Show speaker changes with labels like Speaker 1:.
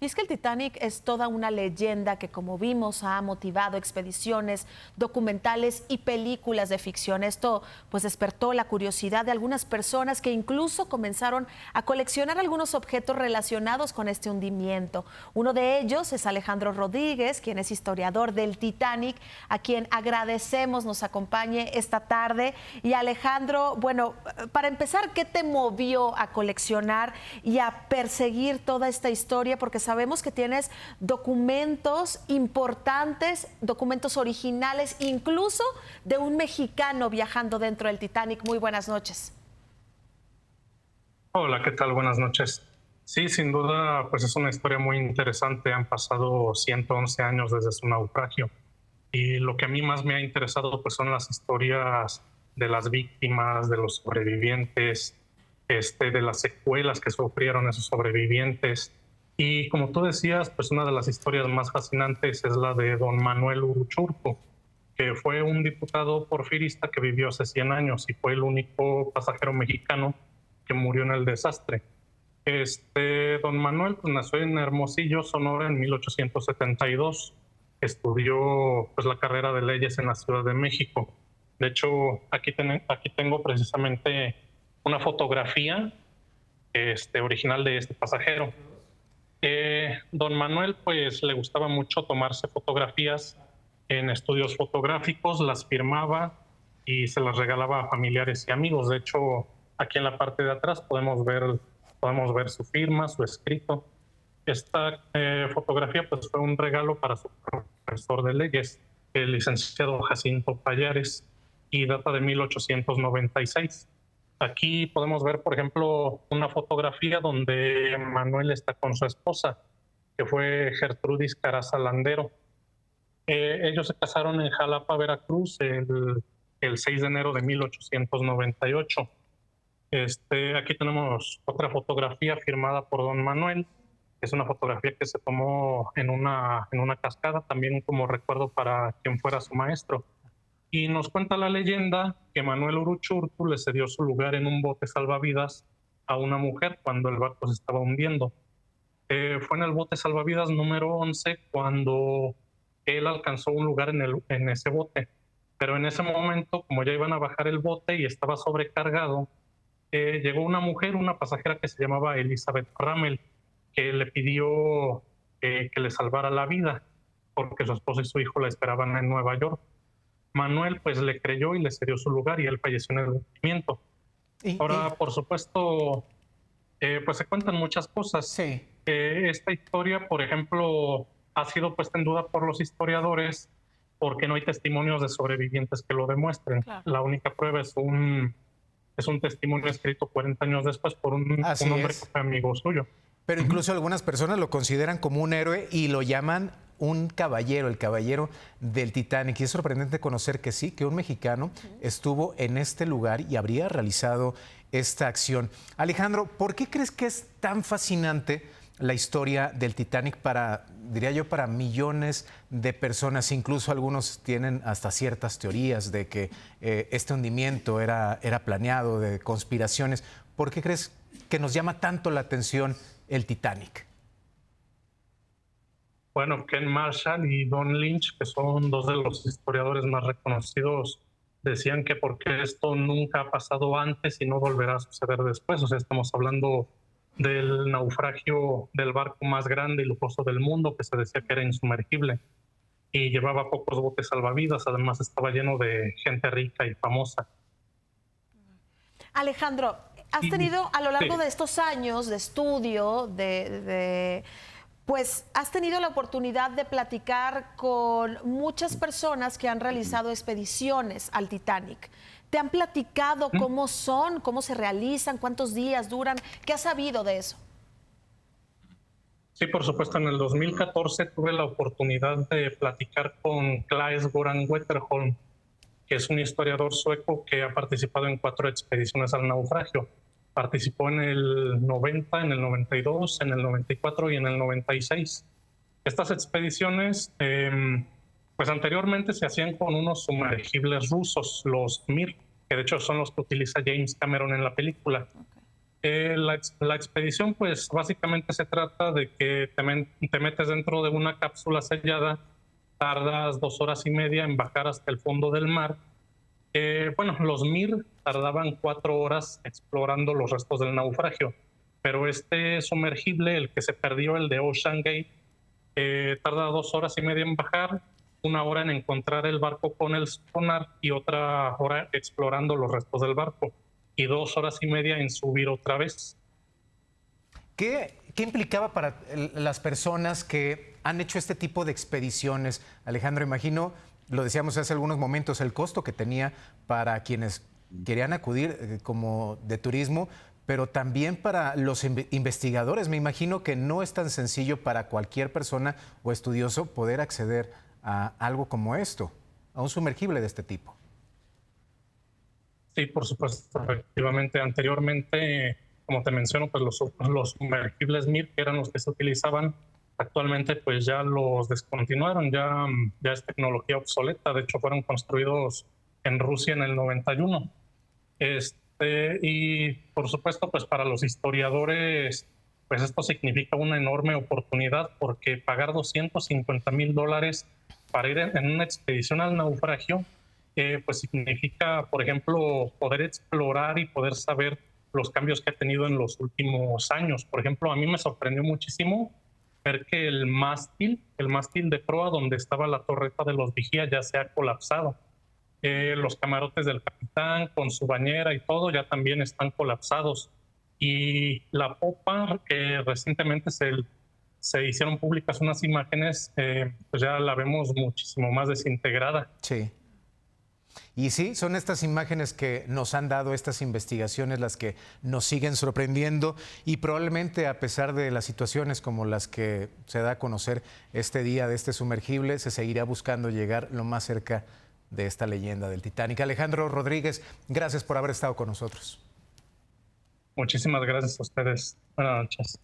Speaker 1: Y es que el Titanic es toda una leyenda que, como vimos, ha motivado expediciones, documentales y películas de ficción. Esto pues despertó la curiosidad de algunas personas que incluso comenzaron a coleccionar algunos objetos relacionados con este hundimiento. Uno de ellos es Alejandro Rodríguez, quien es historiador del Titanic, a quien agradecemos nos acompañe esta tarde. Y Alejandro, bueno, para empezar, ¿qué te movió a coleccionar y a perseguir toda esta historia? Porque sabemos que tienes documentos importantes, documentos originales, incluso de un mexicano viajando dentro del Titanic. Muy buenas noches.
Speaker 2: Hola, ¿qué tal? Buenas noches. Sí, sin duda, pues es una historia muy interesante. Han pasado 111 años desde su naufragio. Y lo que a mí más me ha interesado, pues son las historias de las víctimas, de los sobrevivientes, de las secuelas que sufrieron esos sobrevivientes. Y como tú decías, pues una de las historias más fascinantes es la de don Manuel Uruchurtu, que fue un diputado porfirista que vivió hace 100 años y fue el único pasajero mexicano que murió en el desastre. Don Manuel pues, nació en Hermosillo, Sonora, en 1872. Estudió pues, la carrera de leyes en la Ciudad de México. De hecho, aquí tengo precisamente una fotografía original de este pasajero. Don Manuel pues le gustaba mucho tomarse fotografías en estudios fotográficos, las firmaba y se las regalaba a familiares y amigos. De hecho, aquí en la parte de atrás podemos ver su firma, su escrito. Esta fotografía pues fue un regalo para su profesor de leyes, el licenciado Jacinto Pallares, y data de 1896. Aquí podemos ver, por ejemplo, una fotografía donde Manuel está con su esposa, que fue Gertrudis Caraza Landero. Ellos se casaron en Jalapa, Veracruz, el 6 de enero de 1898. Aquí tenemos otra fotografía firmada por don Manuel. Es una fotografía que se tomó en una cascada, también como recuerdo para quien fuera su maestro. Y nos cuenta la leyenda que Manuel Uruchurtu le cedió su lugar en un bote salvavidas a una mujer cuando el barco se estaba hundiendo. Fue en el bote salvavidas número 11 cuando él alcanzó un lugar en ese bote. Pero en ese momento, como ya iban a bajar el bote y estaba sobrecargado, llegó una mujer, una pasajera que se llamaba Elizabeth Ramel, que le pidió que le salvara la vida porque su esposo y su hijo la esperaban en Nueva York. Manuel pues le creyó y le cedió su lugar y él falleció en el hundimiento. Ahora, por supuesto, pues se cuentan muchas cosas.
Speaker 3: Sí.
Speaker 2: Esta historia, por ejemplo, ha sido puesta en duda por los historiadores porque no hay testimonios de sobrevivientes que lo demuestren. Claro. La única prueba es un testimonio escrito 40 años después por un hombre que fue amigo suyo.
Speaker 3: Pero incluso algunas personas lo consideran como un héroe y lo llaman un caballero, el caballero del Titanic. Y es sorprendente conocer que sí, que un mexicano estuvo en este lugar y habría realizado esta acción. Alejandro, ¿por qué crees que es tan fascinante la historia del Titanic diría yo, para millones de personas? Incluso algunos tienen hasta ciertas teorías de que este hundimiento era planeado, de conspiraciones. ¿Por qué crees que nos llama tanto la atención el Titanic?
Speaker 2: Bueno, Ken Marshall y Don Lynch, que son dos de los historiadores más reconocidos, decían que porque esto nunca ha pasado antes y no volverá a suceder después. O sea, estamos hablando del naufragio del barco más grande y lujoso del mundo, que se decía que era insumergible y llevaba pocos botes salvavidas. Además, estaba lleno de gente rica y famosa.
Speaker 1: Alejandro, has tenido a lo largo de estos años de estudio, pues has tenido la oportunidad de platicar con muchas personas que han realizado expediciones al Titanic. ¿Te han platicado cómo son, cómo se realizan, cuántos días duran? ¿Qué has sabido de eso?
Speaker 2: Sí, por supuesto. En el 2014 tuve la oportunidad de platicar con Claes-Göran Wetterholm, que es un historiador sueco que ha participado en 4 expediciones al naufragio. Participó en el 90, en el 92, en el 94 y en el 96. Estas expediciones, pues anteriormente se hacían con unos sumergibles rusos, los Mir, que de hecho son los que utiliza James Cameron en la película. La expedición, pues básicamente se trata de que te metes dentro de una cápsula sellada, tardas 2 horas y media en bajar hasta el fondo del mar. Bueno, los Mir tardaban 4 horas explorando los restos del naufragio, pero este sumergible, el que se perdió, el de Ocean Gate, tarda 2 horas y media en bajar, 1 hora en encontrar el barco con el sonar y otra hora explorando los restos del barco, y 2 horas y media en subir otra vez.
Speaker 3: ¿Qué implicaba para las personas que han hecho este tipo de expediciones? Alejandro, imagino, lo decíamos hace algunos momentos, el costo que tenía para quienes querían acudir como de turismo, pero también para los investigadores. Me imagino que no es tan sencillo para cualquier persona o estudioso poder acceder a algo como esto, a un sumergible de este tipo.
Speaker 2: Sí, por supuesto, efectivamente. Anteriormente, como te menciono, pues los sumergibles Mir, que eran los que se utilizaban, actualmente pues ya los descontinuaron, ya es tecnología obsoleta. De hecho, fueron construidos en Rusia en el 91. Y por supuesto, pues para los historiadores, pues esto significa una enorme oportunidad, porque pagar $250,000 para ir en una expedición al naufragio, pues significa, por ejemplo, poder explorar y poder saber los cambios que ha tenido en los últimos años. Por ejemplo, a mí me sorprendió muchísimo ver que el mástil de proa donde estaba la torreta de los vigías ya se ha colapsado. Los camarotes del capitán con su bañera y todo ya también están colapsados. Y la popa, que recientemente se hicieron públicas unas imágenes, pues ya la vemos muchísimo más desintegrada.
Speaker 3: Sí. Y sí, son estas imágenes que nos han dado estas investigaciones las que nos siguen sorprendiendo, y probablemente a pesar de las situaciones como las que se da a conocer este día de este sumergible, se seguirá buscando llegar lo más cerca de esta leyenda del Titanic. Alejandro Rodríguez, gracias por haber estado con nosotros.
Speaker 2: Muchísimas gracias a ustedes. Buenas noches.